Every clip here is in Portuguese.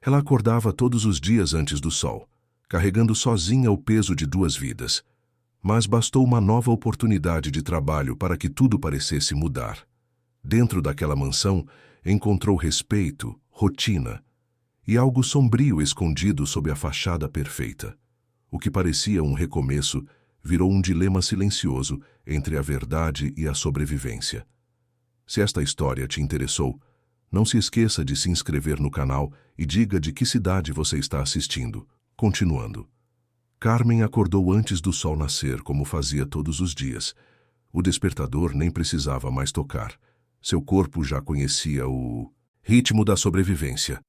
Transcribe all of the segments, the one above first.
Ela acordava todos os dias antes do sol, carregando sozinha o peso de 2 vidas. Mas bastou uma nova oportunidade de trabalho para que tudo parecesse mudar. Dentro daquela mansão, encontrou respeito, rotina e algo sombrio escondido sob a fachada perfeita. O que parecia um recomeço virou um dilema silencioso entre a verdade e a sobrevivência. Se esta história te interessou, não se esqueça de se inscrever no canal e diga de que cidade você está assistindo. Continuando. Carmen acordou antes do sol nascer, como fazia todos os dias. O despertador nem precisava mais tocar. Seu corpo já conhecia o ritmo da sobrevivência.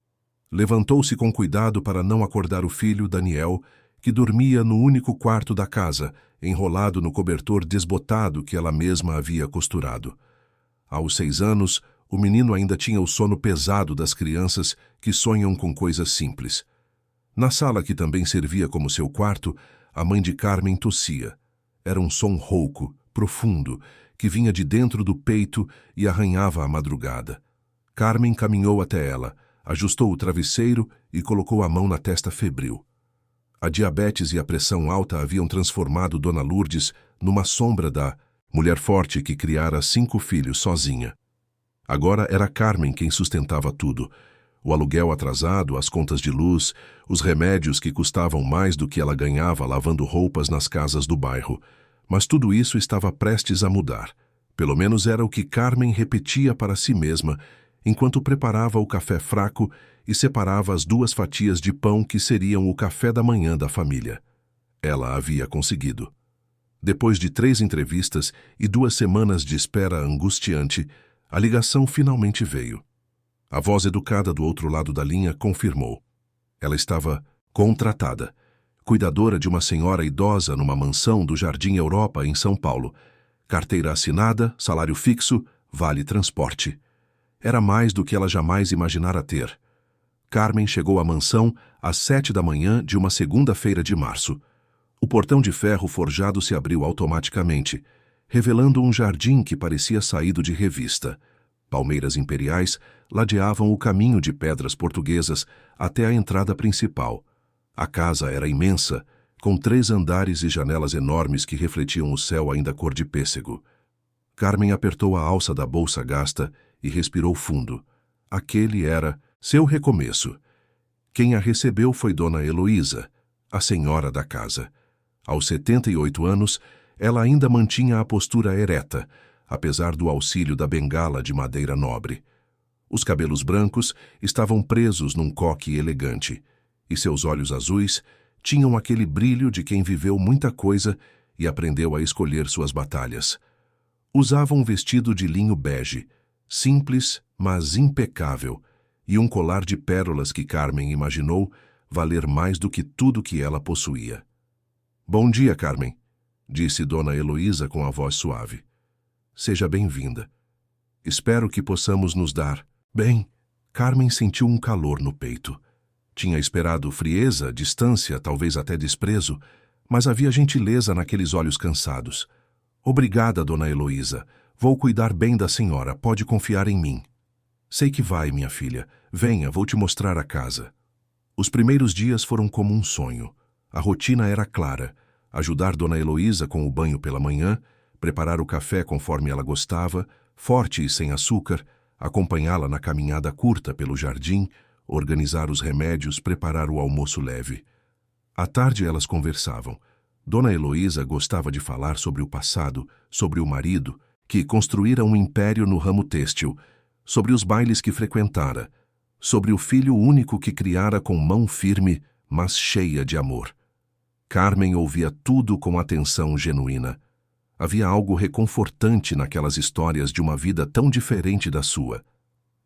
Levantou-se com cuidado para não acordar o filho, Daniel, que dormia no único quarto da casa, enrolado no cobertor desbotado que ela mesma havia costurado. Aos 6 anos, o menino ainda tinha o sono pesado das crianças que sonham com coisas simples. Na sala, que também servia como seu quarto, a mãe de Carmen tossia. Era um som rouco, profundo, que vinha de dentro do peito e arranhava a madrugada. Carmen caminhou até ela, ajustou o travesseiro e colocou a mão na testa febril. A diabetes e a pressão alta haviam transformado Dona Lourdes numa sombra da mulher forte que criara 5 filhos sozinha. Agora era Carmen quem sustentava tudo. O aluguel atrasado, as contas de luz, os remédios que custavam mais do que ela ganhava lavando roupas nas casas do bairro. Mas tudo isso estava prestes a mudar. Pelo menos era o que Carmen repetia para si mesma, enquanto preparava o café fraco e separava as 2 fatias de pão que seriam o café da manhã da família. Ela havia conseguido. Depois de 3 entrevistas e 2 semanas de espera angustiante, a ligação finalmente veio. A voz educada do outro lado da linha confirmou. Ela estava contratada, cuidadora de uma senhora idosa numa mansão do Jardim Europa, em São Paulo. Carteira assinada, salário fixo, vale transporte. Era mais do que ela jamais imaginara ter. Carmen chegou à mansão às 7 da manhã de uma segunda-feira de março. O portão de ferro forjado se abriu automaticamente, revelando um jardim que parecia saído de revista. Palmeiras imperiais ladeavam o caminho de pedras portuguesas até a entrada principal. A casa era imensa, com 3 andares e janelas enormes que refletiam o céu ainda cor de pêssego. Carmen apertou a alça da bolsa gasta e respirou fundo. Aquele era seu recomeço. Quem a recebeu foi Dona Heloísa, a senhora da casa. Aos 78 anos, ela ainda mantinha a postura ereta, apesar do auxílio da bengala de madeira nobre. Os cabelos brancos estavam presos num coque elegante, e seus olhos azuis tinham aquele brilho de quem viveu muita coisa e aprendeu a escolher suas batalhas. Usava um vestido de linho bege, simples, mas impecável, e um colar de pérolas que Carmen imaginou valer mais do que tudo que ela possuía. "Bom dia, Carmen", disse Dona Heloísa com a voz suave. "Seja bem-vinda. Espero que possamos nos dar bem." Carmen sentiu um calor no peito. Tinha esperado frieza, distância, talvez até desprezo, mas havia gentileza naqueles olhos cansados. "Obrigada, Dona Heloísa. Vou cuidar bem da senhora, pode confiar em mim." "Sei que vai, minha filha. Venha, vou te mostrar a casa." Os primeiros dias foram como um sonho. A rotina era clara: ajudar Dona Heloísa com o banho pela manhã, preparar o café conforme ela gostava, forte e sem açúcar, acompanhá-la na caminhada curta pelo jardim, organizar os remédios, preparar o almoço leve. À tarde elas conversavam. Dona Heloísa gostava de falar sobre o passado, sobre o marido, que construíra um império no ramo têxtil, sobre os bailes que frequentara, sobre o filho único que criara com mão firme, mas cheia de amor. Carmen ouvia tudo com atenção genuína. Havia algo reconfortante naquelas histórias de uma vida tão diferente da sua.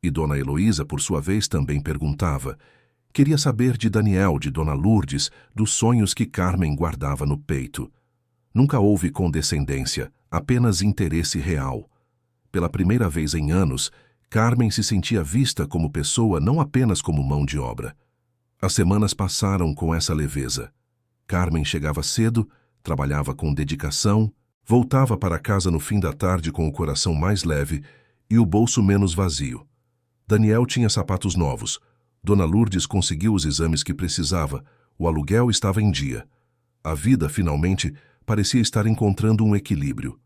E Dona Heloísa, por sua vez, também perguntava. Queria saber de Daniel, de Dona Lourdes, dos sonhos que Carmen guardava no peito. Nunca houve condescendência, apenas interesse real. Pela primeira vez em anos, Carmen se sentia vista como pessoa, não apenas como mão de obra. As semanas passaram com essa leveza. Carmen chegava cedo, trabalhava com dedicação, voltava para casa no fim da tarde com o coração mais leve e o bolso menos vazio. Daniel tinha sapatos novos, Dona Lourdes conseguiu os exames que precisava, o aluguel estava em dia. A vida, finalmente, parecia estar encontrando um equilíbrio.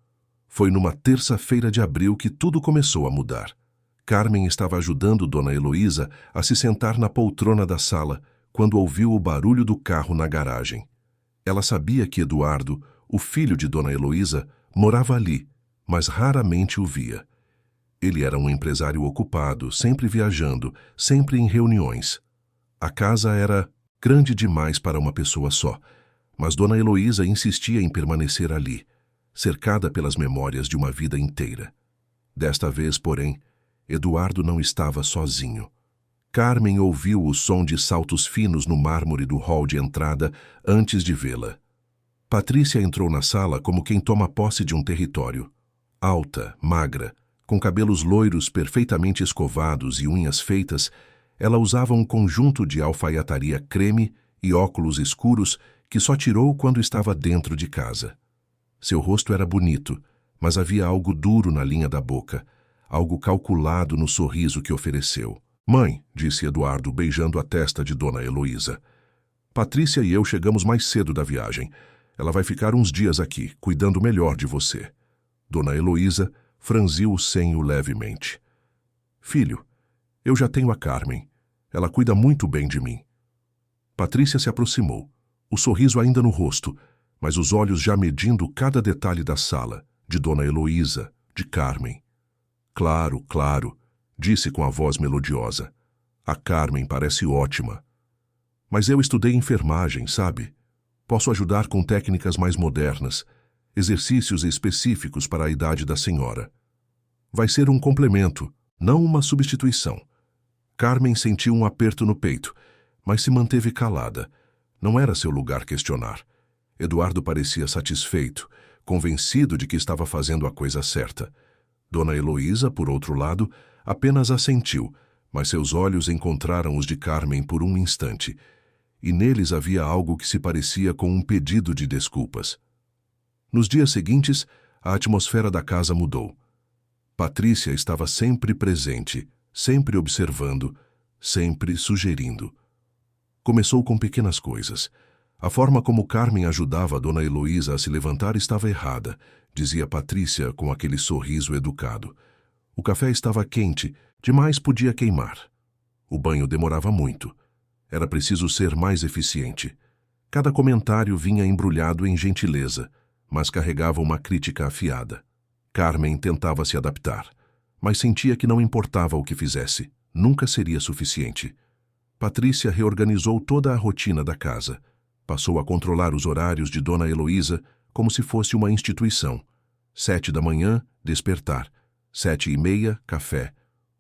Foi numa terça-feira de abril que tudo começou a mudar. Carmen estava ajudando Dona Heloísa a se sentar na poltrona da sala, quando ouviu o barulho do carro na garagem. Ela sabia que Eduardo, o filho de Dona Heloísa, morava ali, mas raramente o via. Ele era um empresário ocupado, sempre viajando, sempre em reuniões. A casa era grande demais para uma pessoa só, mas Dona Heloísa insistia em permanecer ali, cercada pelas memórias de uma vida inteira. Desta vez, porém, Eduardo não estava sozinho. Carmen ouviu o som de saltos finos no mármore do hall de entrada antes de vê-la. Patrícia entrou na sala como quem toma posse de um território. Alta, magra, com cabelos loiros perfeitamente escovados e unhas feitas, ela usava um conjunto de alfaiataria creme e óculos escuros que só tirou quando estava dentro de casa. Seu rosto era bonito, mas havia algo duro na linha da boca, algo calculado no sorriso que ofereceu. "Mãe", disse Eduardo, beijando a testa de Dona Heloísa. "Patrícia e eu chegamos mais cedo da viagem. Ela vai ficar uns dias aqui, cuidando melhor de você." Dona Heloísa franziu o senho levemente. "Filho, eu já tenho a Carmen. Ela cuida muito bem de mim." Patrícia se aproximou, o sorriso ainda no rosto, mas os olhos já medindo cada detalhe da sala, de Dona Heloísa, de Carmen. "Claro, claro", disse com a voz melodiosa. "A Carmen parece ótima. Mas eu estudei enfermagem, sabe? Posso ajudar com técnicas mais modernas, exercícios específicos para a idade da senhora. Vai ser um complemento, não uma substituição." Carmen sentiu um aperto no peito, mas se manteve calada. Não era seu lugar questionar. Eduardo parecia satisfeito, convencido de que estava fazendo a coisa certa. Dona Heloísa, por outro lado, apenas assentiu, mas seus olhos encontraram os de Carmen por um instante, e neles havia algo que se parecia com um pedido de desculpas. Nos dias seguintes, a atmosfera da casa mudou. Patrícia estava sempre presente, sempre observando, sempre sugerindo. Começou com pequenas coisas. A forma como Carmen ajudava a Dona Heloísa a se levantar estava errada, dizia Patrícia com aquele sorriso educado. O café estava quente, demais podia queimar. O banho demorava muito. Era preciso ser mais eficiente. Cada comentário vinha embrulhado em gentileza, mas carregava uma crítica afiada. Carmen tentava se adaptar, mas sentia que não importava o que fizesse, nunca seria suficiente. Patrícia reorganizou toda a rotina da casa. Passou a controlar os horários de Dona Heloísa como se fosse uma instituição. 7 da manhã, despertar. 7h30, café.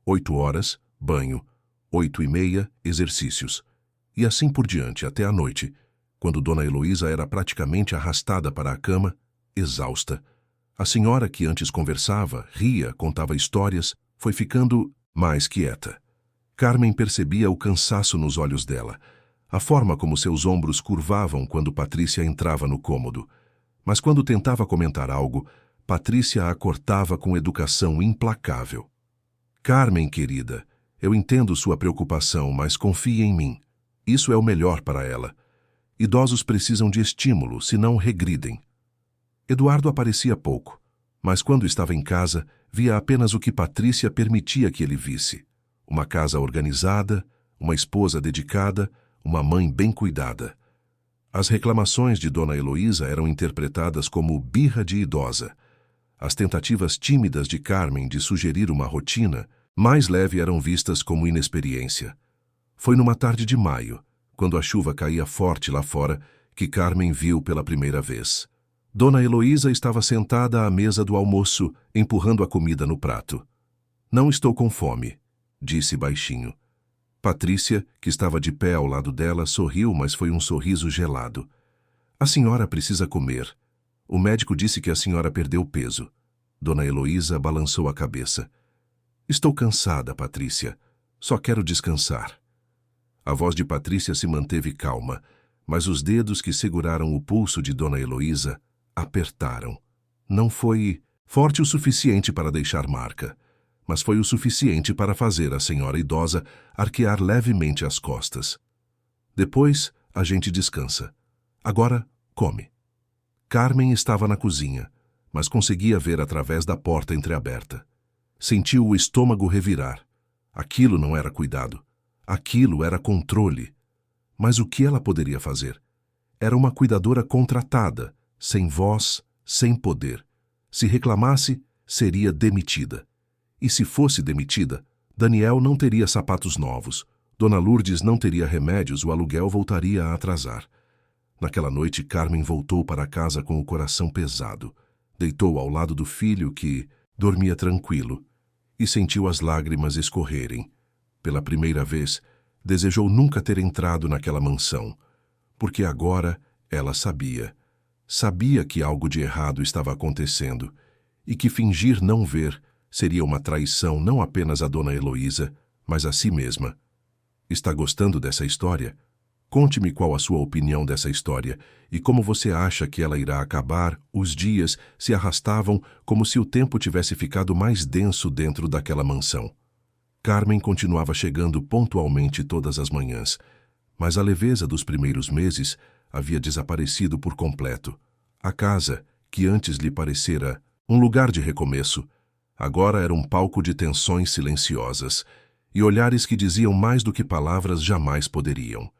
8 horas, banho. 8h30, exercícios. E assim por diante, até a noite, quando Dona Heloísa era praticamente arrastada para a cama, exausta. A senhora, que antes conversava, ria, contava histórias, foi ficando mais quieta. Carmen percebia o cansaço nos olhos dela, a forma como seus ombros curvavam quando Patrícia entrava no cômodo. Mas quando tentava comentar algo, Patrícia a cortava com educação implacável. "Carmen, querida, eu entendo sua preocupação, mas confie em mim. Isso é o melhor para ela. Idosos precisam de estímulo, senão regridem." Eduardo aparecia pouco, mas quando estava em casa, via apenas o que Patrícia permitia que ele visse. Uma casa organizada, uma esposa dedicada, uma mãe bem cuidada. As reclamações de Dona Heloísa eram interpretadas como birra de idosa. As tentativas tímidas de Carmen de sugerir uma rotina mais leve eram vistas como inexperiência. Foi numa tarde de maio, quando a chuva caía forte lá fora, que Carmen viu pela primeira vez. Dona Heloísa estava sentada à mesa do almoço, empurrando a comida no prato. "Não estou com fome", disse baixinho. Patrícia, que estava de pé ao lado dela, sorriu, mas foi um sorriso gelado. "A senhora precisa comer. O médico disse que a senhora perdeu peso." Dona Heloísa balançou a cabeça. "Estou cansada, Patrícia. Só quero descansar." A voz de Patrícia se manteve calma, mas os dedos que seguraram o pulso de Dona Heloísa apertaram. Não foi forte o suficiente para deixar marca, mas foi o suficiente para fazer a senhora idosa arquear levemente as costas. Depois, a gente descansa. Agora, come. Carmen estava na cozinha, mas conseguia ver através da porta entreaberta. Sentiu o estômago revirar. Aquilo não era cuidado. Aquilo era controle. Mas o que ela poderia fazer? Era uma cuidadora contratada, sem voz, sem poder. Se reclamasse, seria demitida. E se fosse demitida, Daniel não teria sapatos novos, Dona Lourdes não teria remédios, o aluguel voltaria a atrasar. Naquela noite, Carmen voltou para casa com o coração pesado. Deitou ao lado do filho que dormia tranquilo e sentiu as lágrimas escorrerem. Pela primeira vez, desejou nunca ter entrado naquela mansão, porque agora ela sabia. Sabia que algo de errado estava acontecendo e que fingir não ver seria uma traição não apenas a Dona Heloísa, mas a si mesma. Está gostando dessa história? Conte-me qual a sua opinião dessa história e como você acha que ela irá acabar. Os dias se arrastavam como se o tempo tivesse ficado mais denso dentro daquela mansão. Carmen continuava chegando pontualmente todas as manhãs, mas a leveza dos primeiros meses havia desaparecido por completo. A casa, que antes lhe parecera um lugar de recomeço, agora era um palco de tensões silenciosas e olhares que diziam mais do que palavras jamais poderiam.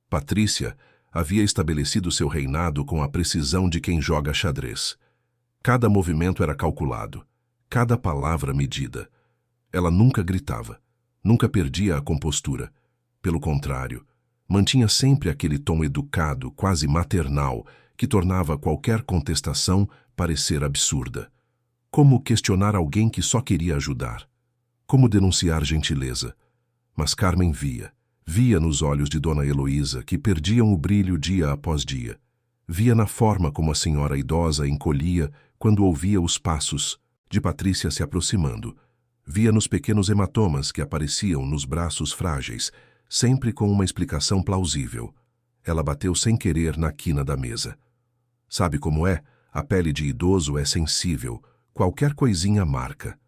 Patrícia havia estabelecido seu reinado com a precisão de quem joga xadrez. Cada movimento era calculado, cada palavra medida. Ela nunca gritava, nunca perdia a compostura. Pelo contrário, mantinha sempre aquele tom educado, quase maternal, que tornava qualquer contestação parecer absurda. Como questionar alguém que só queria ajudar? Como denunciar gentileza? Mas Carmen via nos olhos de Dona Heloísa, que perdiam o brilho dia após dia. Via na forma como a senhora idosa encolhia quando ouvia os passos de Patrícia se aproximando. Via nos pequenos hematomas que apareciam nos braços frágeis, sempre com uma explicação plausível. Ela bateu sem querer na quina da mesa. Sabe como é? A pele de idoso é sensível. Qualquer coisinha marca.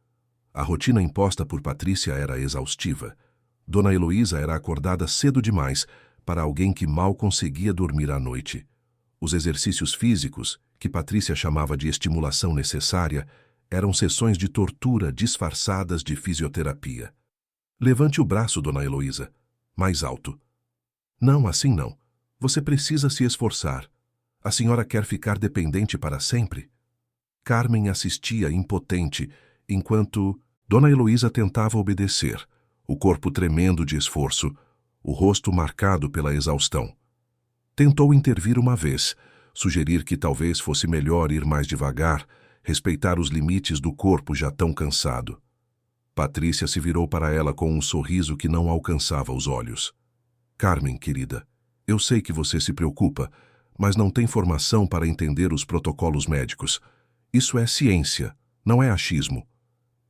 A rotina imposta por Patrícia era exaustiva. Dona Heloísa era acordada cedo demais para alguém que mal conseguia dormir à noite. Os exercícios físicos, que Patrícia chamava de estimulação necessária, eram sessões de tortura disfarçadas de fisioterapia. Levante o braço, Dona Heloísa. Mais alto. Não, assim não. Você precisa se esforçar. A senhora quer ficar dependente para sempre? Carmen assistia impotente, enquanto Dona Heloísa tentava obedecer, o corpo tremendo de esforço, o rosto marcado pela exaustão. Tentou intervir uma vez, sugerir que talvez fosse melhor ir mais devagar, respeitar os limites do corpo já tão cansado. Patrícia se virou para ela com um sorriso que não alcançava os olhos. Carmen, querida, eu sei que você se preocupa, mas não tem formação para entender os protocolos médicos. Isso é ciência, não é achismo.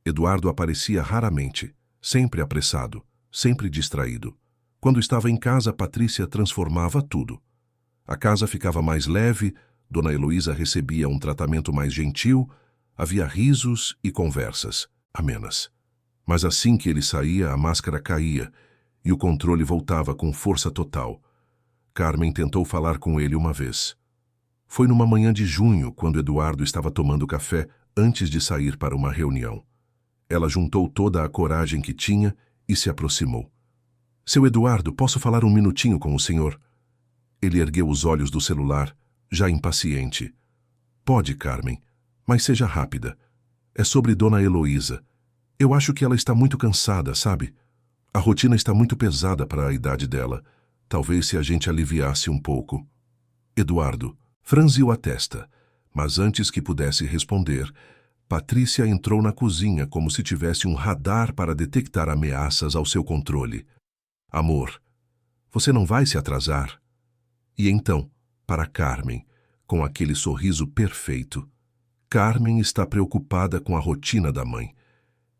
Eduardo aparecia raramente, sempre apressado, sempre distraído. Quando estava em casa, Patrícia transformava tudo. A casa ficava mais leve, Dona Heloísa recebia um tratamento mais gentil, havia risos e conversas amenas. Mas assim que ele saía, a máscara caía e o controle voltava com força total. Carmen tentou falar com ele uma vez. Foi numa manhã de junho, quando Eduardo estava tomando café antes de sair para uma reunião. Ela juntou toda a coragem que tinha e se aproximou. Seu Eduardo, posso falar um minutinho com o senhor? Ele ergueu os olhos do celular, já impaciente. Pode, Carmen, mas seja rápida. É sobre Dona Heloísa. Eu acho que ela está muito cansada, sabe? A rotina está muito pesada para a idade dela. Talvez se a gente aliviasse um pouco. Eduardo franziu a testa, mas antes que pudesse responder, Patrícia entrou na cozinha como se tivesse um radar para detectar ameaças ao seu controle. Amor, você não vai se atrasar? E então, para Carmen, com aquele sorriso perfeito. Carmen está preocupada com a rotina da mãe.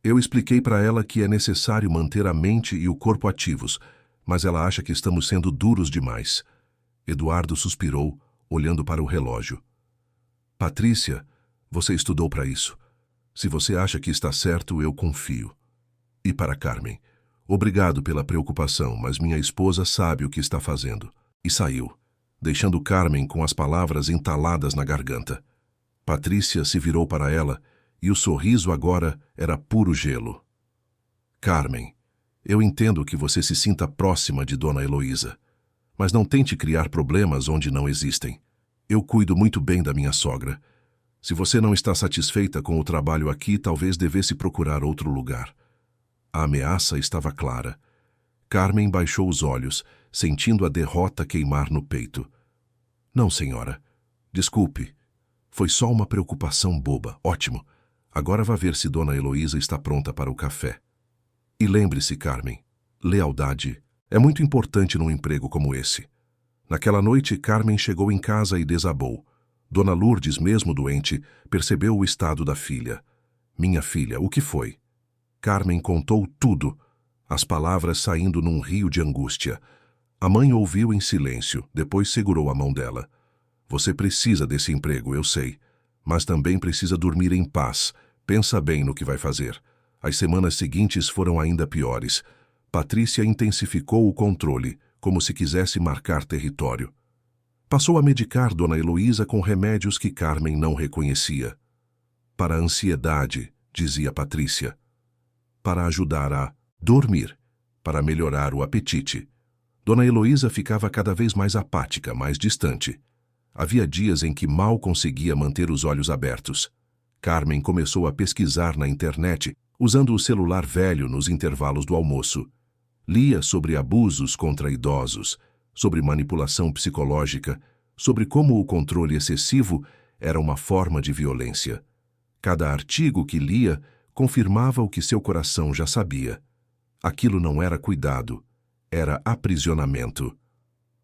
Eu expliquei para ela que é necessário manter a mente e o corpo ativos, mas ela acha que estamos sendo duros demais. Eduardo suspirou, olhando para o relógio. Patrícia, você estudou para isso. Se você acha que está certo, eu confio. E para Carmen: obrigado pela preocupação, mas minha esposa sabe o que está fazendo. E saiu, deixando Carmen com as palavras entaladas na garganta. Patrícia se virou para ela e o sorriso agora era puro gelo. Carmen, eu entendo que você se sinta próxima de Dona Heloísa, mas não tente criar problemas onde não existem. Eu cuido muito bem da minha sogra. Se você não está satisfeita com o trabalho aqui, talvez devesse procurar outro lugar. A ameaça estava clara. Carmen baixou os olhos, sentindo a derrota queimar no peito. Não, senhora. Desculpe. Foi só uma preocupação boba. Ótimo. Agora vá ver se Dona Heloísa está pronta para o café. E lembre-se, Carmen, lealdade é muito importante num emprego como esse. Naquela noite, Carmen chegou em casa e desabou. Dona Lourdes, mesmo doente, percebeu o estado da filha. Minha filha, o que foi? Carmen contou tudo, as palavras saindo num rio de angústia. A mãe ouviu em silêncio, depois segurou a mão dela. Você precisa desse emprego, eu sei, mas também precisa dormir em paz. Pensa bem no que vai fazer. As semanas seguintes foram ainda piores. Patrícia intensificou o controle, como se quisesse marcar território. Passou a medicar Dona Heloísa com remédios que Carmen não reconhecia. Para a ansiedade, dizia Patrícia. Para ajudar a dormir, para melhorar o apetite. Dona Heloísa ficava cada vez mais apática, mais distante. Havia dias em que mal conseguia manter os olhos abertos. Carmen começou a pesquisar na internet, usando o celular velho nos intervalos do almoço. Lia sobre abusos contra idosos, sobre manipulação psicológica, sobre como o controle excessivo era uma forma de violência. Cada artigo que lia confirmava o que seu coração já sabia. Aquilo não era cuidado, era aprisionamento.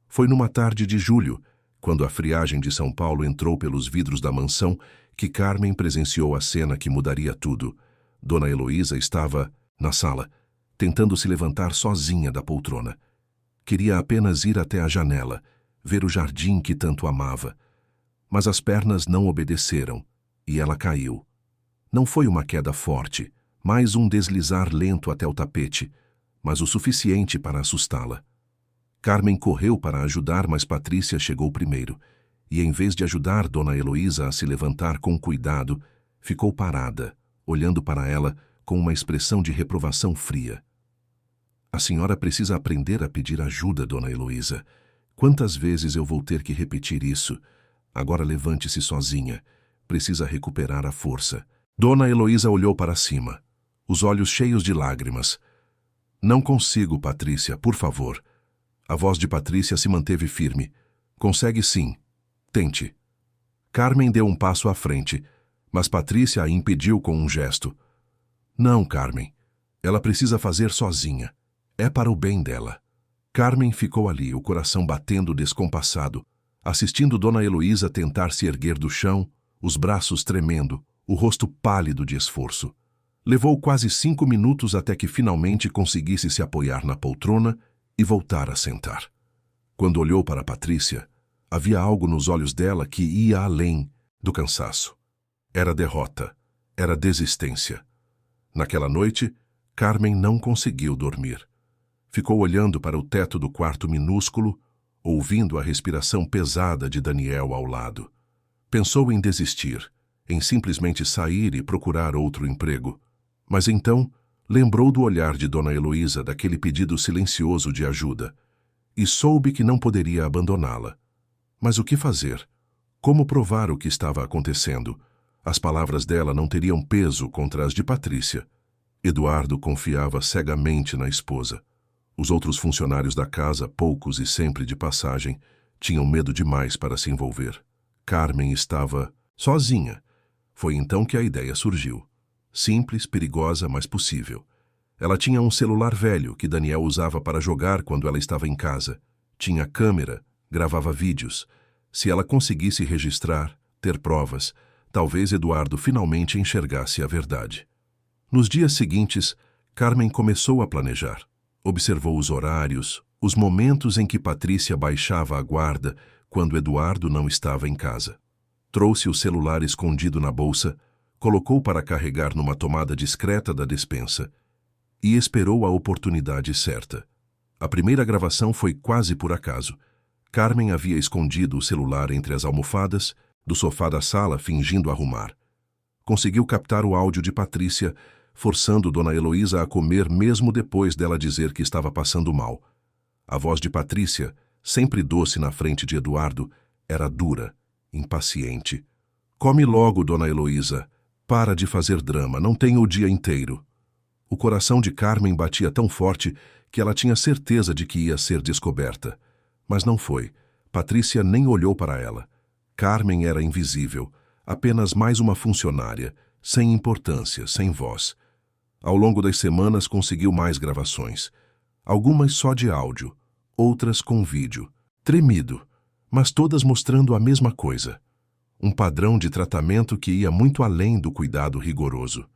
Foi numa tarde de julho, quando a friagem de São Paulo entrou pelos vidros da mansão, que Carmen presenciou a cena que mudaria tudo. Dona Heloísa estava na sala, tentando se levantar sozinha da poltrona. Queria apenas ir até a janela, ver o jardim que tanto amava. Mas as pernas não obedeceram, e ela caiu. Não foi uma queda forte, mais um deslizar lento até o tapete, mas o suficiente para assustá-la. Carmen correu para ajudar, mas Patrícia chegou primeiro, e em vez de ajudar Dona Heloísa a se levantar com cuidado, ficou parada, olhando para ela com uma expressão de reprovação fria. A senhora precisa aprender a pedir ajuda, Dona Heloísa. Quantas vezes eu vou ter que repetir isso? Agora levante-se sozinha. Precisa recuperar a força. Dona Heloísa olhou para cima, os olhos cheios de lágrimas. Não consigo, Patrícia, por favor. A voz de Patrícia se manteve firme. Consegue sim. Tente. Carmen deu um passo à frente, mas Patrícia a impediu com um gesto. Não, Carmen. Ela precisa fazer sozinha. É para o bem dela. Carmen ficou ali, o coração batendo descompassado, assistindo Dona Heloísa tentar se erguer do chão, os braços tremendo, o rosto pálido de esforço. Levou quase 5 minutos até que finalmente conseguisse se apoiar na poltrona e voltar a sentar. Quando olhou para Patrícia, havia algo nos olhos dela que ia além do cansaço. Era derrota, era desistência. Naquela noite, Carmen não conseguiu dormir. Ficou olhando para o teto do quarto minúsculo, ouvindo a respiração pesada de Daniel ao lado. Pensou em desistir, em simplesmente sair e procurar outro emprego. Mas então, lembrou do olhar de Dona Heloísa, daquele pedido silencioso de ajuda, e soube que não poderia abandoná-la. Mas o que fazer? Como provar o que estava acontecendo? As palavras dela não teriam peso contra as de Patrícia. Eduardo confiava cegamente na esposa. Os outros funcionários da casa, poucos e sempre de passagem, tinham medo demais para se envolver. Carmen estava sozinha. Foi então que a ideia surgiu. Simples, perigosa, mas possível. Ela tinha um celular velho que Daniel usava para jogar quando ela estava em casa. Tinha câmera, gravava vídeos. Se ela conseguisse registrar, ter provas, talvez Eduardo finalmente enxergasse a verdade. Nos dias seguintes, Carmen começou a planejar. Observou os horários, os momentos em que Patrícia baixava a guarda quando Eduardo não estava em casa. Trouxe o celular escondido na bolsa, colocou para carregar numa tomada discreta da despensa e esperou a oportunidade certa. A primeira gravação foi quase por acaso. Carmen havia escondido o celular entre as almofadas do sofá da sala, fingindo arrumar. Conseguiu captar o áudio de Patrícia, forçando Dona Heloísa a comer mesmo depois dela dizer que estava passando mal. A voz de Patrícia, sempre doce na frente de Eduardo, era dura, impaciente. Come logo, Dona Heloísa. Para de fazer drama, não tenho o dia inteiro. O coração de Carmen batia tão forte que ela tinha certeza de que ia ser descoberta. Mas não foi. Patrícia nem olhou para ela. Carmen era invisível, apenas mais uma funcionária, sem importância, sem voz. Ao longo das semanas conseguiu mais gravações. Algumas só de áudio, outras com vídeo. Tremido, mas todas mostrando a mesma coisa. Um padrão de tratamento que ia muito além do cuidado rigoroso.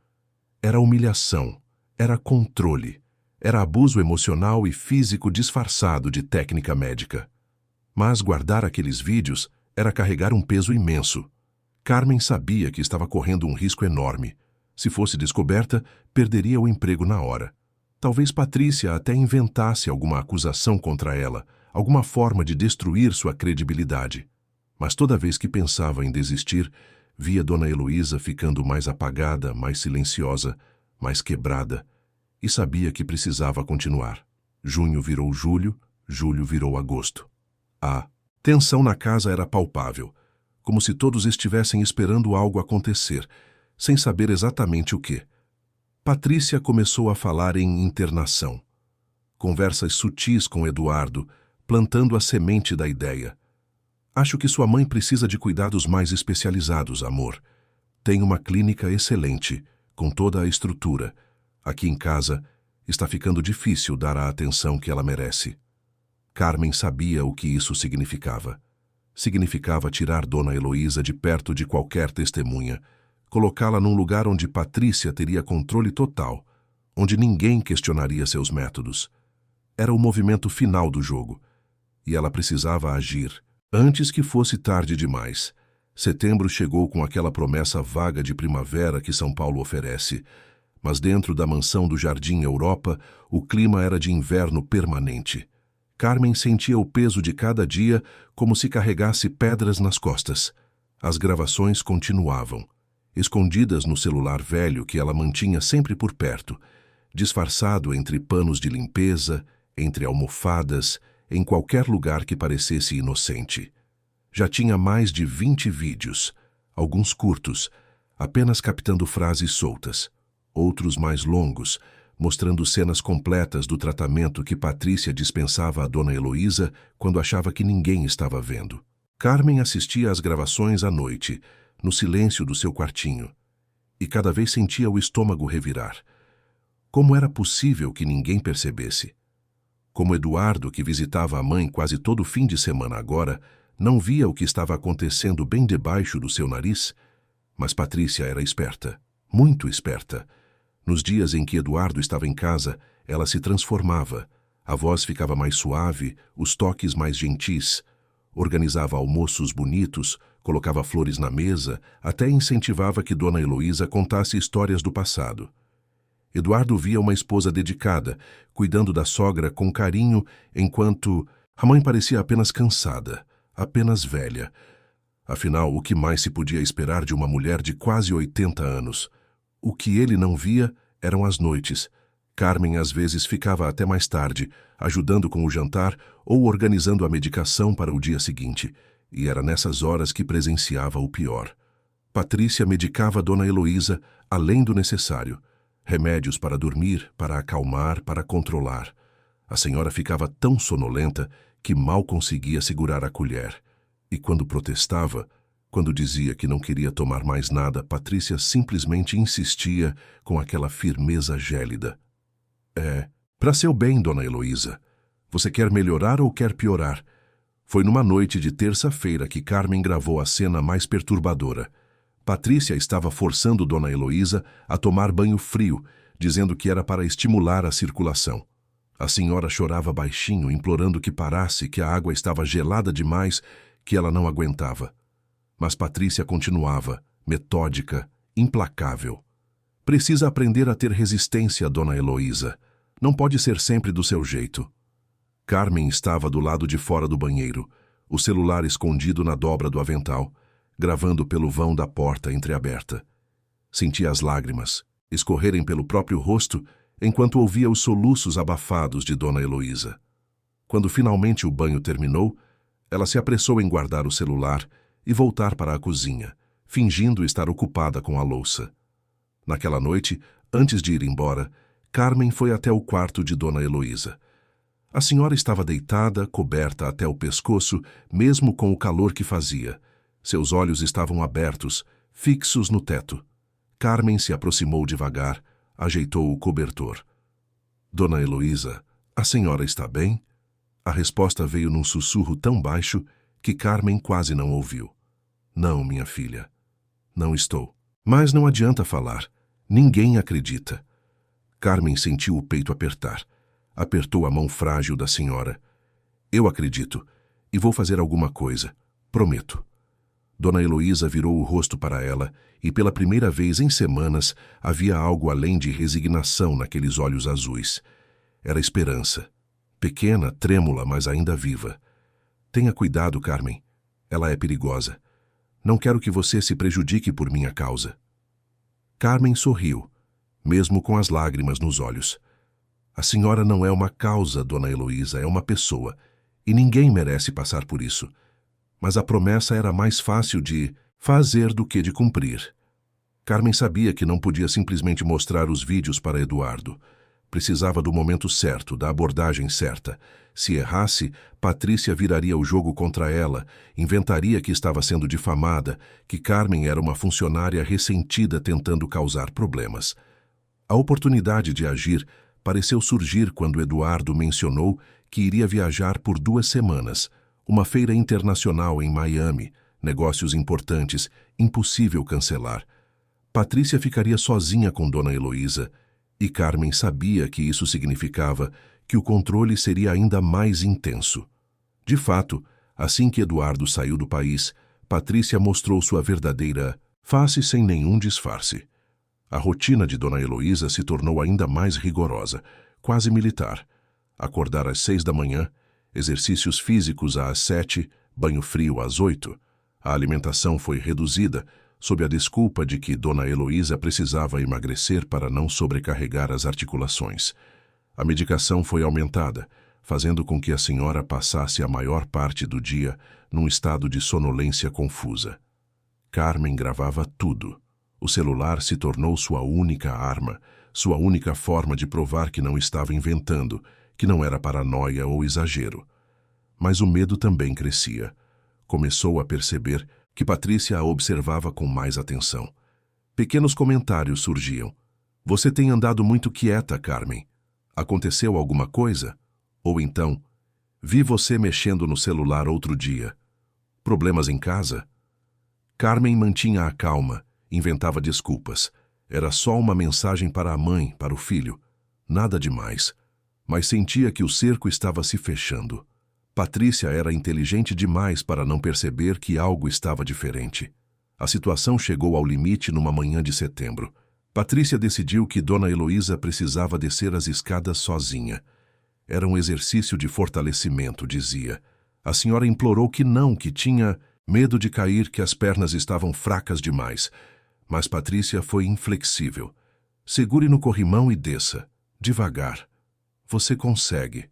Era humilhação, era controle, era abuso emocional e físico disfarçado de técnica médica. Mas guardar aqueles vídeos era carregar um peso imenso. Carmen sabia que estava correndo um risco enorme. Se fosse descoberta, perderia o emprego na hora. Talvez Patrícia até inventasse alguma acusação contra ela, alguma forma de destruir sua credibilidade. Mas toda vez que pensava em desistir, via Dona Heloísa ficando mais apagada, mais silenciosa, mais quebrada, e sabia que precisava continuar. Junho virou julho, julho virou agosto. A tensão na casa era palpável, como se todos estivessem esperando algo acontecer, sem saber exatamente o que. Patrícia começou a falar em internação. Conversas sutis com Eduardo, plantando a semente da ideia. Acho que sua mãe precisa de cuidados mais especializados, amor. Tem uma clínica excelente, com toda a estrutura. Aqui em casa, está ficando difícil dar a atenção que ela merece. Carmen sabia o que isso significava. Significava tirar Dona Heloísa de perto de qualquer testemunha, colocá-la num lugar onde Patrícia teria controle total, onde ninguém questionaria seus métodos. Era o movimento final do jogo, e ela precisava agir, antes que fosse tarde demais. Setembro chegou com aquela promessa vaga de primavera que São Paulo oferece, mas dentro da mansão do Jardim Europa, o clima era de inverno permanente. Carmen sentia o peso de cada dia como se carregasse pedras nas costas. As gravações continuavam, escondidas no celular velho que ela mantinha sempre por perto, disfarçado entre panos de limpeza, entre almofadas, em qualquer lugar que parecesse inocente. Já tinha mais de 20 vídeos, alguns curtos, apenas captando frases soltas, outros mais longos, mostrando cenas completas do tratamento que Patrícia dispensava a Dona Heloísa quando achava que ninguém estava vendo. Carmen assistia às gravações à noite, no silêncio do seu quartinho, e cada vez sentia o estômago revirar. Como era possível que ninguém percebesse? Como Eduardo, que visitava a mãe quase todo fim de semana agora, não via o que estava acontecendo bem debaixo do seu nariz? Mas Patrícia era esperta, muito esperta. Nos dias em que Eduardo estava em casa, ela se transformava. A voz ficava mais suave, os toques mais gentis. Organizava almoços bonitos, colocava flores na mesa, até incentivava que Dona Heloísa contasse histórias do passado. Eduardo via uma esposa dedicada, cuidando da sogra com carinho, enquanto a mãe parecia apenas cansada, apenas velha. Afinal, o que mais se podia esperar de uma mulher de quase 80 anos? O que ele não via eram as noites. Carmen às vezes ficava até mais tarde, ajudando com o jantar ou organizando a medicação para o dia seguinte, e era nessas horas que presenciava o pior. Patrícia medicava Dona Heloísa além do necessário. Remédios para dormir, para acalmar, para controlar. A senhora ficava tão sonolenta que mal conseguia segurar a colher. E quando protestava, quando dizia que não queria tomar mais nada, Patrícia simplesmente insistia com aquela firmeza gélida. Para seu bem, Dona Heloísa. Você quer melhorar ou quer piorar? Foi numa noite de terça-feira que Carmen gravou a cena mais perturbadora. Patrícia estava forçando Dona Heloísa a tomar banho frio, dizendo que era para estimular a circulação. A senhora chorava baixinho, implorando que parasse, que a água estava gelada demais, que ela não aguentava. Mas Patrícia continuava, metódica, implacável. Precisa aprender a ter resistência, Dona Heloísa. Não pode ser sempre do seu jeito. Carmen estava do lado de fora do banheiro, o celular escondido na dobra do avental, gravando pelo vão da porta entreaberta. Sentia as lágrimas escorrerem pelo próprio rosto enquanto ouvia os soluços abafados de Dona Heloísa. Quando finalmente o banho terminou, ela se apressou em guardar o celular e voltar para a cozinha, fingindo estar ocupada com a louça. Naquela noite, antes de ir embora, Carmen foi até o quarto de Dona Heloísa. A senhora estava deitada, coberta até o pescoço, mesmo com o calor que fazia. Seus olhos estavam abertos, fixos no teto. Carmen se aproximou devagar, ajeitou o cobertor. Dona Heloísa, a senhora está bem? A resposta veio num sussurro tão baixo que Carmen quase não ouviu. Não, minha filha. Não estou. Mas não adianta falar. Ninguém acredita. Carmen sentiu o peito apertar. Apertou a mão frágil da senhora. Eu acredito. E vou fazer alguma coisa. Prometo. Dona Heloísa virou o rosto para ela e pela primeira vez em semanas havia algo além de resignação naqueles olhos azuis. Era esperança. Pequena, trêmula, mas ainda viva. Tenha cuidado, Carmen. Ela é perigosa. Não quero que você se prejudique por minha causa. Carmen sorriu, mesmo com as lágrimas nos olhos. A senhora não é uma causa, Dona Heloísa, é uma pessoa, e ninguém merece passar por isso. Mas a promessa era mais fácil de fazer do que de cumprir. Carmen sabia que não podia simplesmente mostrar os vídeos para Eduardo. Precisava do momento certo, da abordagem certa. Se errasse, Patrícia viraria o jogo contra ela, inventaria que estava sendo difamada, que Carmen era uma funcionária ressentida tentando causar problemas. A oportunidade de agir pareceu surgir quando Eduardo mencionou que iria viajar por 2 semanas, uma feira internacional em Miami, negócios importantes, impossível cancelar. Patrícia ficaria sozinha com Dona Heloísa, e Carmen sabia que isso significava que o controle seria ainda mais intenso. De fato, assim que Eduardo saiu do país, Patrícia mostrou sua verdadeira face sem nenhum disfarce. A rotina de Dona Heloísa se tornou ainda mais rigorosa, quase militar. Acordar às 6 da manhã, exercícios físicos às 7, banho frio às 8. A alimentação foi reduzida, sob a desculpa de que Dona Heloísa precisava emagrecer para não sobrecarregar as articulações. A medicação foi aumentada, fazendo com que a senhora passasse a maior parte do dia num estado de sonolência confusa. Carmen gravava tudo. O celular se tornou sua única arma, sua única forma de provar que não estava inventando, que não era paranoia ou exagero. Mas o medo também crescia. Começou a perceber que Patrícia a observava com mais atenção. Pequenos comentários surgiam. Você tem andado muito quieta, Carmen. Aconteceu alguma coisa? Ou então, vi você mexendo no celular outro dia. Problemas em casa? Carmen mantinha a calma, inventava desculpas. Era só uma mensagem para a mãe, para o filho. Nada demais. Mas sentia que o cerco estava se fechando. Patrícia era inteligente demais para não perceber que algo estava diferente. A situação chegou ao limite numa manhã de setembro. Patrícia decidiu que Dona Heloísa precisava descer as escadas sozinha. Era um exercício de fortalecimento, dizia. A senhora implorou que não, que tinha medo de cair, que as pernas estavam fracas demais. Mas Patrícia foi inflexível. Segure no corrimão e desça. Devagar. Você consegue.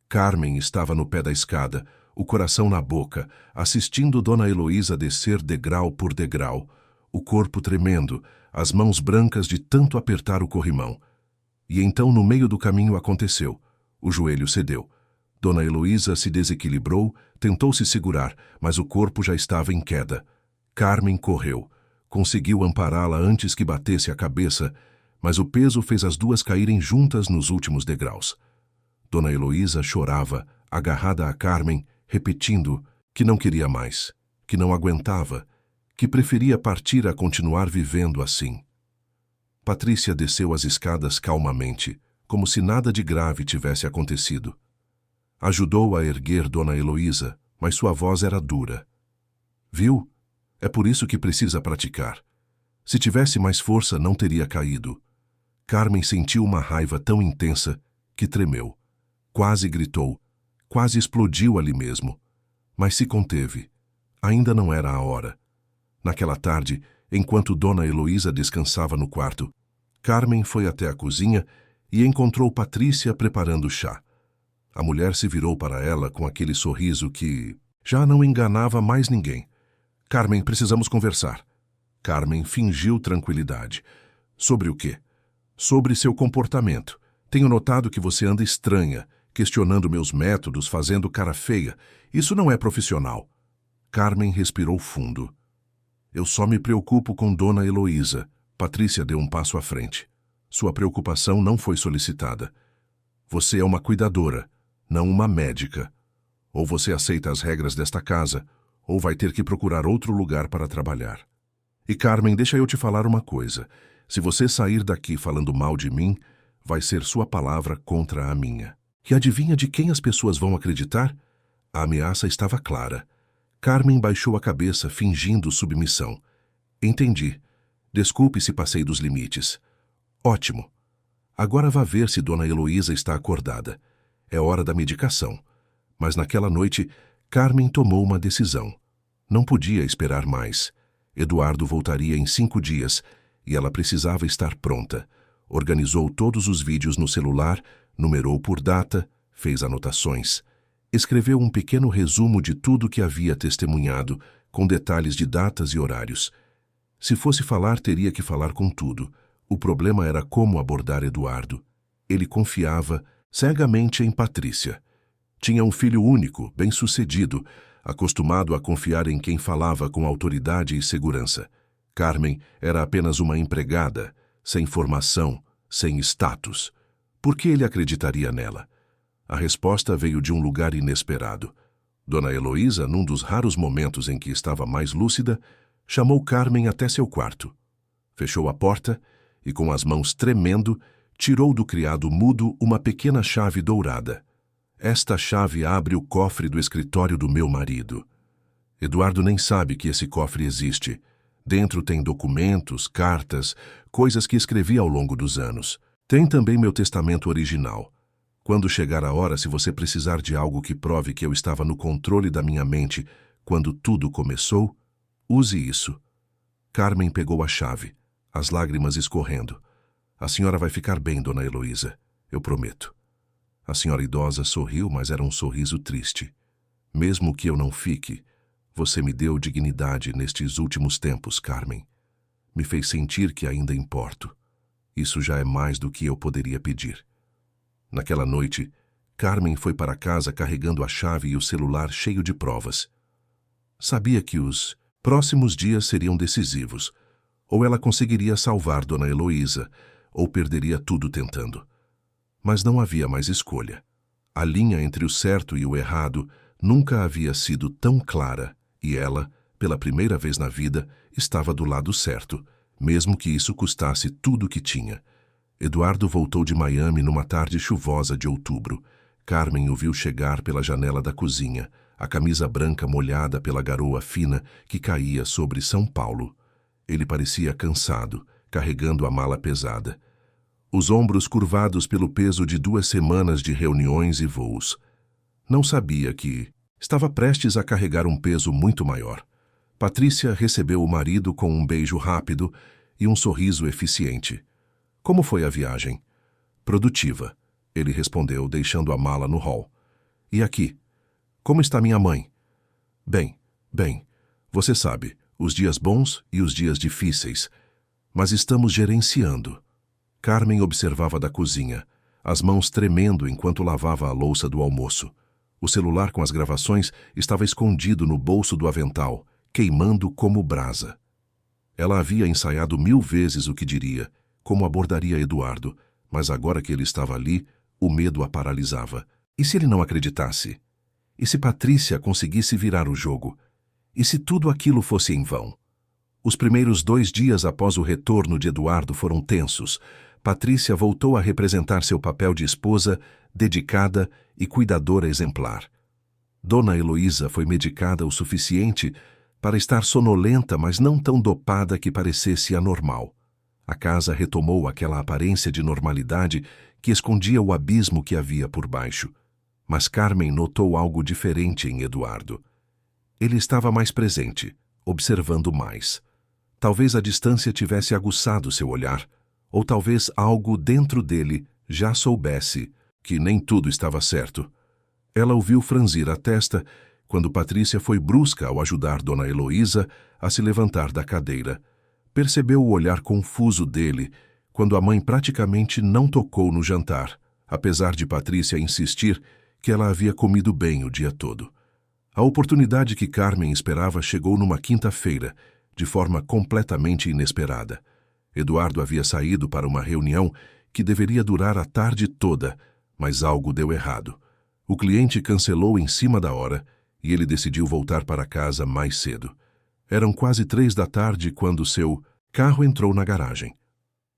Carmen estava no pé da escada, o coração na boca, assistindo Dona Heloísa descer degrau por degrau, o corpo tremendo, as mãos brancas de tanto apertar o corrimão. E então, no meio do caminho, aconteceu. O joelho cedeu. Dona Heloísa se desequilibrou, tentou se segurar, mas o corpo já estava em queda. Carmen correu. Conseguiu ampará-la antes que batesse a cabeça, mas o peso fez as duas caírem juntas nos últimos degraus. Dona Heloísa chorava, agarrada a Carmen, repetindo que não queria mais, que não aguentava, que preferia partir a continuar vivendo assim. Patrícia desceu as escadas calmamente, como se nada de grave tivesse acontecido. Ajudou a erguer Dona Heloísa, mas sua voz era dura. Viu? É por isso que precisa praticar. Se tivesse mais força, não teria caído. Carmen sentiu uma raiva tão intensa que tremeu. Quase gritou, quase explodiu ali mesmo. Mas se conteve. Ainda não era a hora. Naquela tarde, enquanto Dona Heloísa descansava no quarto, Carmen foi até a cozinha e encontrou Patrícia preparando chá. A mulher se virou para ela com aquele sorriso que já não enganava mais ninguém. Carmen, precisamos conversar. Carmen fingiu tranquilidade. Sobre o quê? Sobre seu comportamento. Tenho notado que você anda estranha, questionando meus métodos, fazendo cara feia. Isso não é profissional. Carmen respirou fundo. Eu só me preocupo com Dona Heloísa. Patrícia deu um passo à frente. Sua preocupação não foi solicitada. Você é uma cuidadora, não uma médica. Ou você aceita as regras desta casa, ou vai ter que procurar outro lugar para trabalhar. E Carmen, deixa eu te falar uma coisa. Se você sair daqui falando mal de mim, vai ser sua palavra contra a minha. E adivinha de quem as pessoas vão acreditar? A ameaça estava clara. Carmen baixou a cabeça, fingindo submissão. Entendi. Desculpe se passei dos limites. Ótimo. Agora vá ver se Dona Heloísa está acordada. É hora da medicação. Mas naquela noite, Carmen tomou uma decisão. Não podia esperar mais. Eduardo voltaria em 5 dias e ela precisava estar pronta. Organizou todos os vídeos no celular, numerou por data, fez anotações. Escreveu um pequeno resumo de tudo que havia testemunhado, com detalhes de datas e horários. Se fosse falar, teria que falar com tudo. O problema era como abordar Eduardo. Ele confiava cegamente em Patrícia. Tinha um filho único, bem-sucedido, acostumado a confiar em quem falava com autoridade e segurança. Carmen era apenas uma empregada, sem formação, sem status. Por que ele acreditaria nela? A resposta veio de um lugar inesperado. Dona Heloísa, num dos raros momentos em que estava mais lúcida, chamou Carmen até seu quarto. Fechou a porta e, com as mãos tremendo, tirou do criado mudo uma pequena chave dourada. Esta chave abre o cofre do escritório do meu marido. Eduardo nem sabe que esse cofre existe. Dentro tem documentos, cartas, coisas que escrevi ao longo dos anos. Tem também meu testamento original. Quando chegar a hora, se você precisar de algo que prove que eu estava no controle da minha mente quando tudo começou, use isso. Carmen pegou a chave, as lágrimas escorrendo. A senhora vai ficar bem, Dona Heloísa, eu prometo. A senhora idosa sorriu, mas era um sorriso triste. Mesmo que eu não fique, você me deu dignidade nestes últimos tempos, Carmen. Me fez sentir que ainda importo. Isso já é mais do que eu poderia pedir. Naquela noite, Carmen foi para casa carregando a chave e o celular cheio de provas. Sabia que os próximos dias seriam decisivos. Ou ela conseguiria salvar Dona Heloísa, ou perderia tudo tentando. Mas não havia mais escolha. A linha entre o certo e o errado nunca havia sido tão clara, e ela, pela primeira vez na vida, estava do lado certo, mesmo que isso custasse tudo o que tinha. Eduardo voltou de Miami numa tarde chuvosa de outubro. Carmen o viu chegar pela janela da cozinha, a camisa branca molhada pela garoa fina que caía sobre São Paulo. Ele parecia cansado, carregando a mala pesada. Os ombros curvados pelo peso de 2 semanas de reuniões e voos. Não sabia que estava prestes a carregar um peso muito maior. Patrícia recebeu o marido com um beijo rápido e um sorriso eficiente. Como foi a viagem? Produtiva, ele respondeu, deixando a mala no hall. E aqui? Como está minha mãe? Bem, você sabe, os dias bons e os dias difíceis. Mas estamos gerenciando. Carmen observava da cozinha, as mãos tremendo enquanto lavava a louça do almoço. O celular com as gravações estava escondido no bolso do avental, queimando como brasa. Ela havia ensaiado 1000 vezes o que diria, como abordaria Eduardo, mas agora que ele estava ali, o medo a paralisava. E se ele não acreditasse? E se Patrícia conseguisse virar o jogo? E se tudo aquilo fosse em vão? Os primeiros 2 dias após o retorno de Eduardo foram tensos. Patrícia voltou a representar seu papel de esposa, dedicada e cuidadora exemplar. Dona Heloísa foi medicada o suficiente, para estar sonolenta, mas não tão dopada que parecesse anormal. A casa retomou aquela aparência de normalidade que escondia o abismo que havia por baixo. Mas Carmen notou algo diferente em Eduardo. Ele estava mais presente, observando mais. Talvez a distância tivesse aguçado seu olhar, ou talvez algo dentro dele já soubesse que nem tudo estava certo. Ela o viu franzir a testa quando Patrícia foi brusca ao ajudar Dona Heloísa a se levantar da cadeira. Percebeu o olhar confuso dele quando a mãe praticamente não tocou no jantar, apesar de Patrícia insistir que ela havia comido bem o dia todo. A oportunidade que Carmen esperava chegou numa quinta-feira, de forma completamente inesperada. Eduardo havia saído para uma reunião que deveria durar a tarde toda, mas algo deu errado. O cliente cancelou em cima da hora e ele decidiu voltar para casa mais cedo. Eram quase 3 da tarde quando seu carro entrou na garagem.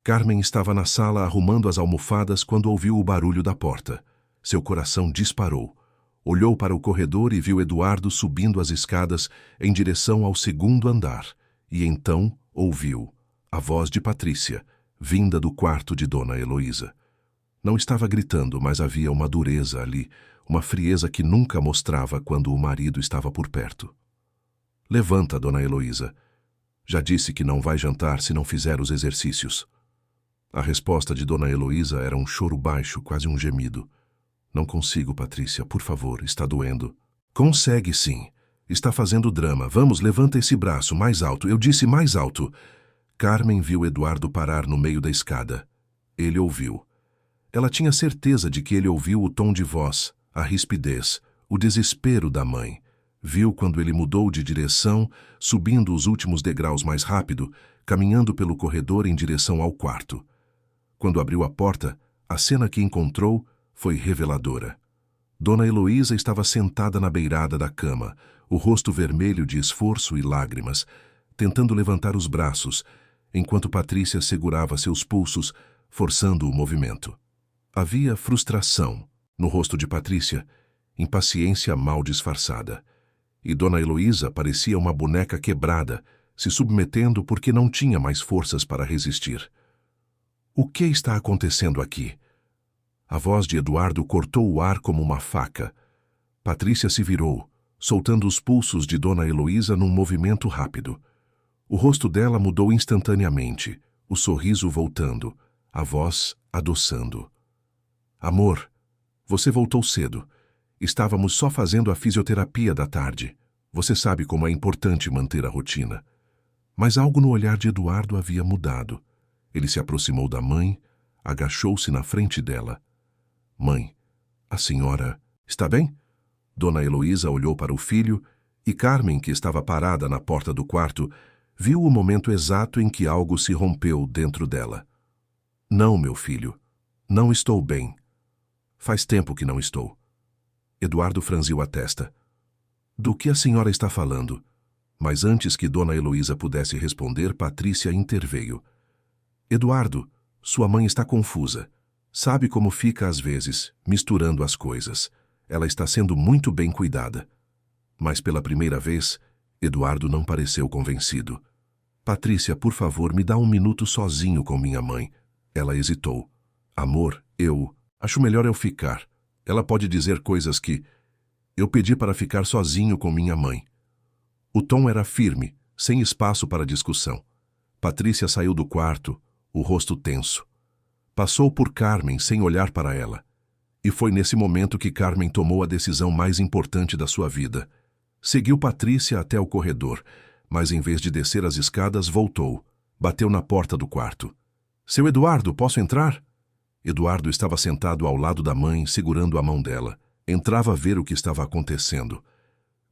Carmen estava na sala arrumando as almofadas quando ouviu o barulho da porta. Seu coração disparou. Olhou para o corredor e viu Eduardo subindo as escadas em direção ao 2º andar. E então ouviu a voz de Patrícia, vinda do quarto de Dona Heloísa. Não estava gritando, mas havia uma dureza ali, uma frieza que nunca mostrava quando o marido estava por perto. Levanta, Dona Heloísa. Já disse que não vai jantar se não fizer os exercícios. A resposta de Dona Heloísa era um choro baixo, quase um gemido. Não consigo, Patrícia, por favor, está doendo. Consegue sim. Está fazendo drama. Vamos, levanta esse braço, mais alto. Eu disse mais alto. Carmen viu Eduardo parar no meio da escada. Ele ouviu. Ela tinha certeza de que ele ouviu o tom de voz, a rispidez, o desespero da mãe. Viu quando ele mudou de direção, subindo os últimos degraus mais rápido, caminhando pelo corredor em direção ao quarto. Quando abriu a porta, a cena que encontrou foi reveladora. Dona Heloísa estava sentada na beirada da cama, o rosto vermelho de esforço e lágrimas, tentando levantar os braços, enquanto Patrícia segurava seus pulsos, forçando o movimento. Havia frustração no rosto de Patrícia, impaciência mal disfarçada. E Dona Heloísa parecia uma boneca quebrada, se submetendo porque não tinha mais forças para resistir. O que está acontecendo aqui? A voz de Eduardo cortou o ar como uma faca. Patrícia se virou, soltando os pulsos de Dona Heloísa num movimento rápido. O rosto dela mudou instantaneamente, o sorriso voltando, a voz adoçando. Amor, você voltou cedo. Estávamos só fazendo a fisioterapia da tarde. Você sabe como é importante manter a rotina. Mas algo no olhar de Eduardo havia mudado. Ele se aproximou da mãe, agachou-se na frente dela. Mãe, a senhora está bem? Dona Heloísa olhou para o filho e Carmen, que estava parada na porta do quarto, viu o momento exato em que algo se rompeu dentro dela. Não, meu filho, não estou bem. Faz tempo que não estou. Eduardo franziu a testa. Do que a senhora está falando? Mas antes que Dona Heloísa pudesse responder, Patrícia interveio. Eduardo, sua mãe está confusa. Sabe como fica às vezes, misturando as coisas. Ela está sendo muito bem cuidada. Mas pela primeira vez, Eduardo não pareceu convencido. Patrícia, por favor, me dá um minuto sozinho com minha mãe. Ela hesitou. Amor, acho melhor eu ficar. Ela pode dizer coisas que... Eu pedi para ficar sozinho com minha mãe. O tom era firme, sem espaço para discussão. Patrícia saiu do quarto, o rosto tenso. Passou por Carmen sem olhar para ela. E foi nesse momento que Carmen tomou a decisão mais importante da sua vida. Seguiu Patrícia até o corredor, mas em vez de descer as escadas, voltou. Bateu na porta do quarto. Seu Eduardo, posso entrar? Eduardo estava sentado ao lado da mãe, segurando a mão dela. Entrava a ver o que estava acontecendo.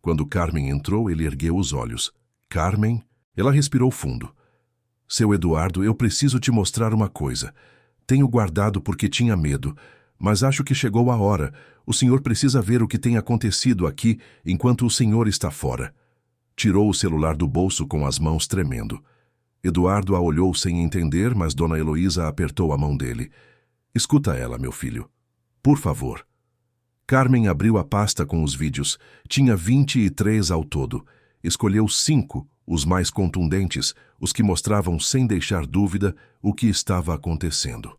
Quando Carmen entrou, ele ergueu os olhos. Carmen? Ela respirou fundo. Seu Eduardo, eu preciso te mostrar uma coisa. Tenho guardado porque tinha medo, mas acho que chegou a hora. O senhor precisa ver o que tem acontecido aqui enquanto o senhor está fora. Tirou o celular do bolso com as mãos tremendo. Eduardo a olhou sem entender, mas Dona Heloísa apertou a mão dele. Escuta ela, meu filho. Por favor. Carmen abriu a pasta com os vídeos. Tinha 23 ao todo. Escolheu 5, os mais contundentes, os que mostravam sem deixar dúvida o que estava acontecendo.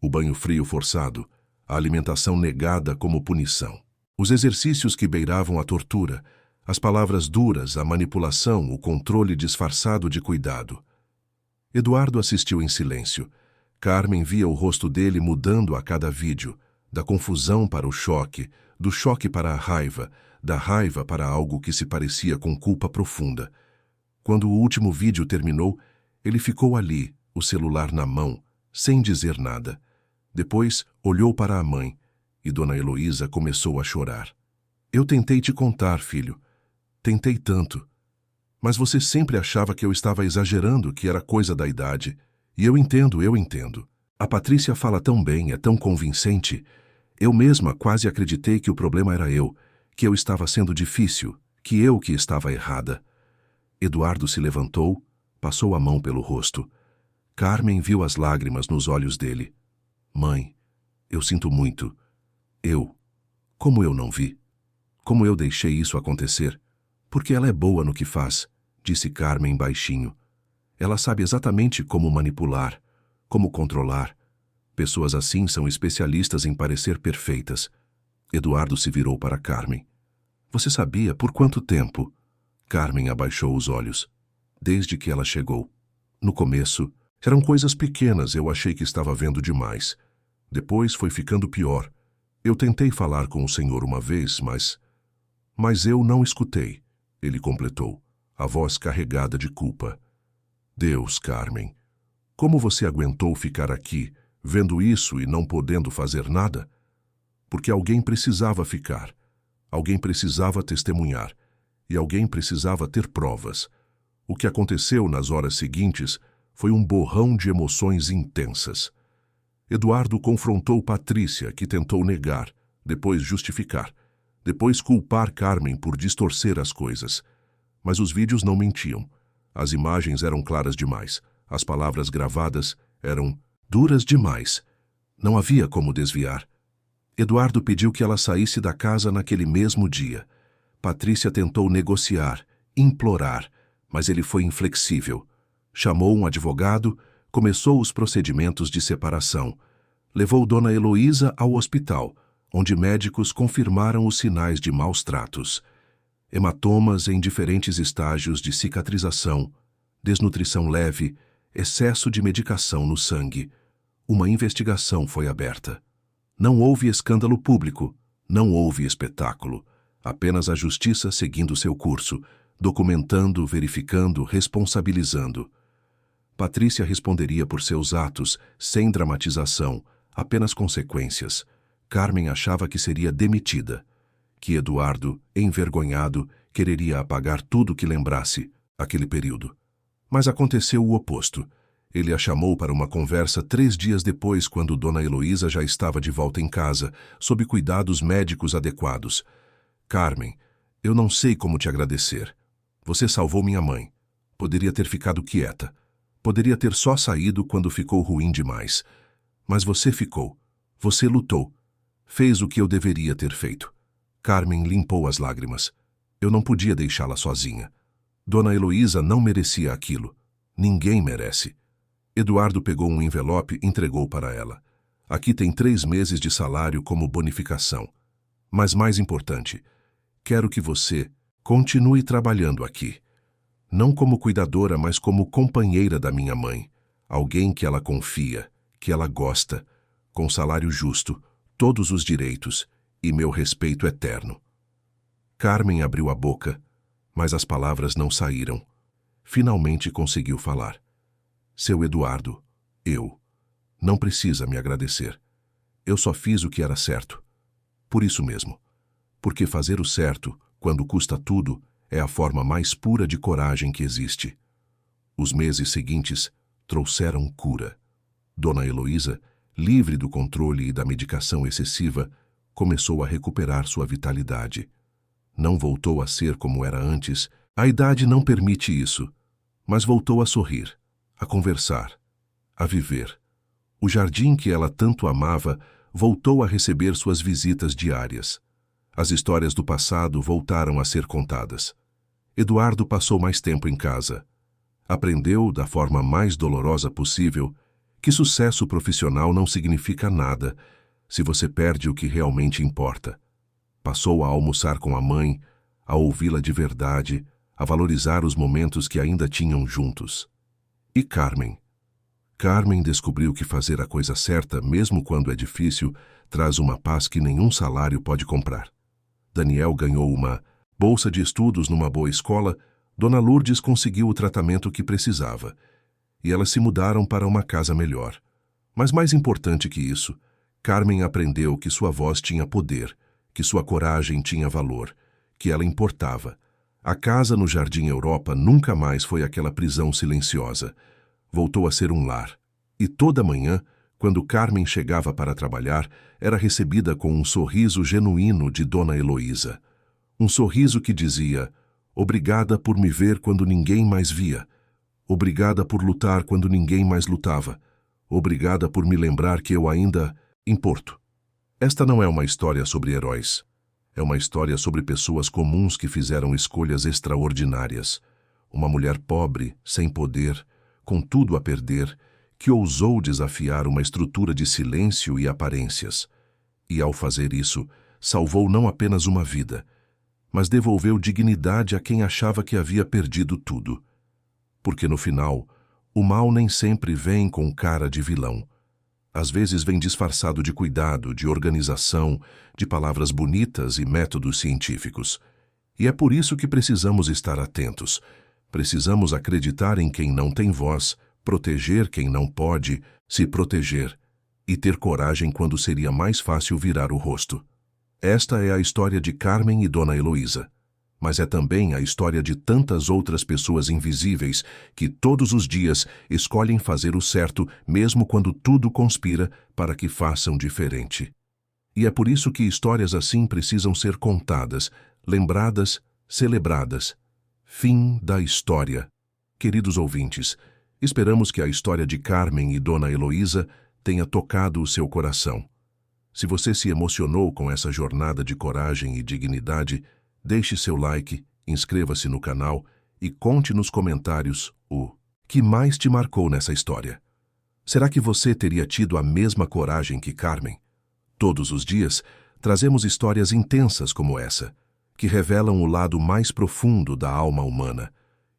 O banho frio forçado, a alimentação negada como punição, os exercícios que beiravam a tortura, as palavras duras, a manipulação, o controle disfarçado de cuidado. Eduardo assistiu em silêncio. Carmen via o rosto dele mudando a cada vídeo, da confusão para o choque, do choque para a raiva, da raiva para algo que se parecia com culpa profunda. Quando o último vídeo terminou, ele ficou ali, o celular na mão, sem dizer nada. Depois, olhou para a mãe, e Dona Heloísa começou a chorar. Eu tentei te contar, filho. Tentei tanto. Mas você sempre achava que eu estava exagerando, que era coisa da idade. E eu entendo, eu entendo. A Patrícia fala tão bem, é tão convincente. Eu mesma quase acreditei que o problema era eu, que eu estava sendo difícil, que eu que estava errada. Eduardo se levantou, passou a mão pelo rosto. Carmen viu as lágrimas nos olhos dele. Mãe, eu sinto muito. Como eu não vi? Como eu deixei isso acontecer? Porque ela é boa no que faz, disse Carmen baixinho. Ela sabe exatamente como manipular, como controlar. Pessoas assim são especialistas em parecer perfeitas. Eduardo se virou para Carmen. Você sabia por quanto tempo? Carmen abaixou os olhos. Desde que ela chegou. No começo, eram coisas pequenas, eu achei que estava vendo demais. Depois foi ficando pior. Eu tentei falar com o senhor uma vez, mas eu não escutei, ele completou, a voz carregada de culpa. Deus, Carmen, como você aguentou ficar aqui, vendo isso e não podendo fazer nada? Porque alguém precisava ficar, alguém precisava testemunhar, e alguém precisava ter provas. O que aconteceu nas horas seguintes foi um borrão de emoções intensas. Eduardo confrontou Patrícia, que tentou negar, depois justificar, depois culpar Carmen por distorcer as coisas. Mas os vídeos não mentiam. As imagens eram claras demais. As palavras gravadas eram duras demais. Não havia como desviar. Eduardo pediu que ela saísse da casa naquele mesmo dia. Patrícia tentou negociar, implorar, mas ele foi inflexível. Chamou um advogado, começou os procedimentos de separação. Levou Dona Heloísa ao hospital, onde médicos confirmaram os sinais de maus tratos. Hematomas em diferentes estágios de cicatrização, desnutrição leve, excesso de medicação no sangue. Uma investigação foi aberta. Não houve escândalo público, não houve espetáculo. Apenas a justiça seguindo seu curso, documentando, verificando, responsabilizando. Patrícia responderia por seus atos, sem dramatização, apenas consequências. Carmen achava que seria demitida, que Eduardo, envergonhado, quereria apagar tudo que lembrasse aquele período. Mas aconteceu o oposto. Ele a chamou para uma conversa 3 dias depois, quando Dona Heloísa já estava de volta em casa, sob cuidados médicos adequados. Carmen, eu não sei como te agradecer. Você salvou minha mãe. Poderia ter ficado quieta. Poderia ter só saído quando ficou ruim demais. Mas você ficou. Você lutou. Fez o que eu deveria ter feito. Carmen limpou as lágrimas. Eu não podia deixá-la sozinha. Dona Heloísa não merecia aquilo. Ninguém merece. Eduardo pegou um envelope e entregou para ela. Aqui tem 3 meses de salário como bonificação. Mas mais importante, quero que você continue trabalhando aqui. Não como cuidadora, mas como companheira da minha mãe. Alguém que ela confia, que ela gosta, com salário justo, todos os direitos e meu respeito eterno. Carmen abriu a boca, mas as palavras não saíram. Finalmente conseguiu falar. Seu Eduardo, não precisa me agradecer. Eu só fiz o que era certo. Por isso mesmo. Porque fazer o certo, quando custa tudo, é a forma mais pura de coragem que existe. Os meses seguintes trouxeram cura. Dona Heloísa, livre do controle e da medicação excessiva, começou a recuperar sua vitalidade. Não voltou a ser como era antes, a idade não permite isso, mas voltou a sorrir, a conversar, a viver. O jardim que ela tanto amava voltou a receber suas visitas diárias. As histórias do passado voltaram a ser contadas. Eduardo passou mais tempo em casa. Aprendeu, da forma mais dolorosa possível, que sucesso profissional não significa nada se você perde o que realmente importa. Passou a almoçar com a mãe, a ouvi-la de verdade, a valorizar os momentos que ainda tinham juntos. E Carmen? Carmen descobriu que fazer a coisa certa, mesmo quando é difícil, traz uma paz que nenhum salário pode comprar. Daniel ganhou uma bolsa de estudos numa boa escola, Dona Lourdes conseguiu o tratamento que precisava, e elas se mudaram para uma casa melhor. Mas mais importante que isso, Carmen aprendeu que sua voz tinha poder, que sua coragem tinha valor, que ela importava. A casa no Jardim Europa nunca mais foi aquela prisão silenciosa. Voltou a ser um lar. E toda manhã, quando Carmen chegava para trabalhar, era recebida com um sorriso genuíno de Dona Heloísa. Um sorriso que dizia: obrigada por me ver quando ninguém mais via. Obrigada por lutar quando ninguém mais lutava. Obrigada por me lembrar que eu ainda importo. Esta não é uma história sobre heróis. É uma história sobre pessoas comuns que fizeram escolhas extraordinárias. Uma mulher pobre, sem poder, com tudo a perder, que ousou desafiar uma estrutura de silêncio e aparências. E, ao fazer isso, salvou não apenas uma vida, mas devolveu dignidade a quem achava que havia perdido tudo. Porque, no final, o mal nem sempre vem com cara de vilão. Às vezes vem disfarçado de cuidado, de organização, de palavras bonitas e métodos científicos. E é por isso que precisamos estar atentos. Precisamos acreditar em quem não tem voz, proteger quem não pode se proteger e ter coragem quando seria mais fácil virar o rosto. Esta é a história de Carmen e Dona Heloísa, mas é também a história de tantas outras pessoas invisíveis que todos os dias escolhem fazer o certo mesmo quando tudo conspira para que façam diferente. E é por isso que histórias assim precisam ser contadas, lembradas, celebradas. Fim da história. Queridos ouvintes, esperamos que a história de Carmen e Dona Heloísa tenha tocado o seu coração. Se você se emocionou com essa jornada de coragem e dignidade, deixe seu like, inscreva-se no canal e conte nos comentários o que mais te marcou nessa história. Será que você teria tido a mesma coragem que Carmen? Todos os dias, trazemos histórias intensas como essa, que revelam o lado mais profundo da alma humana,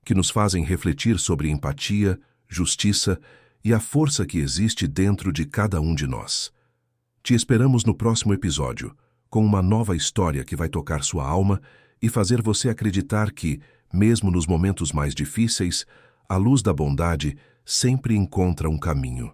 que nos fazem refletir sobre empatia, justiça e a força que existe dentro de cada um de nós. Te esperamos no próximo episódio, com uma nova história que vai tocar sua alma e fazer você acreditar que, mesmo nos momentos mais difíceis, a luz da bondade sempre encontra um caminho.